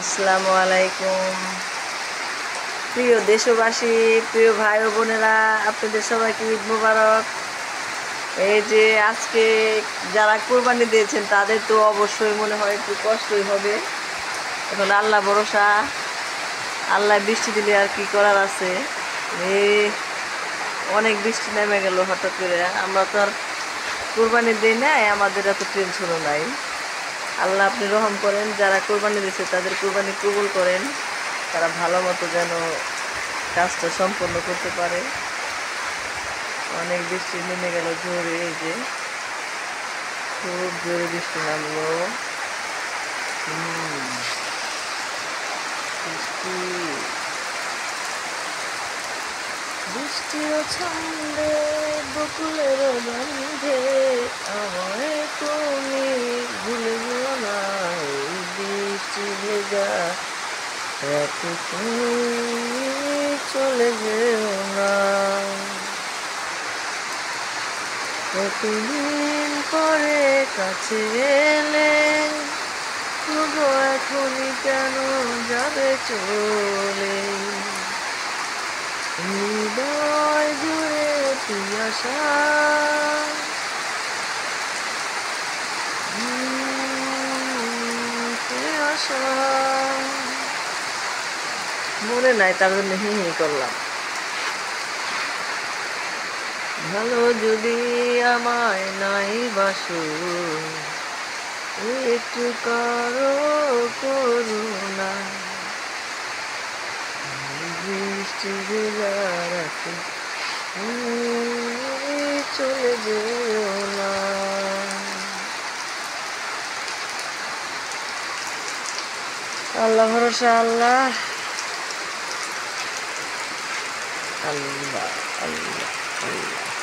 আসসালামু আলাইকুম। প্রিয় দেশবাসী, প্রিয় ভাই ও বোনেরা, আপনাদের সবাইকে ঈদ মোবারক। এই যে আজকে যারা কোরবানি দিয়েছেন তাদের তো অবশ্যই মনে হয় একটু কষ্টই হবে। এখন আল্লাহ ভরসা, আল্লাহ বৃষ্টি দিলে আর কি করার আছে। এই অনেক বৃষ্টি নেমে গেল হঠাৎ করে। আমরা তো আর কোরবানি দিই নাই, আমাদের এত টেনশনও নাই। আল্লাহ আপনি রহম করেন, যারা কোরবানি দিয়েছে তাদের কোরবানি কবুল করেন, তারা ভালো মতো যেন কাজটা সম্পন্ন করতে পারে। অনেক বৃষ্টি নেমে গেল জোরে, এই যে খুব জোরে বৃষ্টি নামলো। বৃষ্টি বৃষ্টির ছন্দে বকুলের গন্ধে আমায় তুমি ভুলে যেও না। এই বৃষ্টি ভেজা রাতে তুমি চলে যেও না। কতদিন পরে কাছে এলে, তবু এখনই কেন যাবে চলে। হৃদয় জুড়ে পিয়াসা, পিয়াসা মনে নাই, তার জন্য হি হি করলাম। ভালো যদি আমায় নাই বাসো, একটু কারো করুণা। বৃষ্টি ভেজা রাতে চলে যেও না। আল্লাহ ভরসা, আল্লাহ আল্লাহ আল্লাহ আল্লাহ।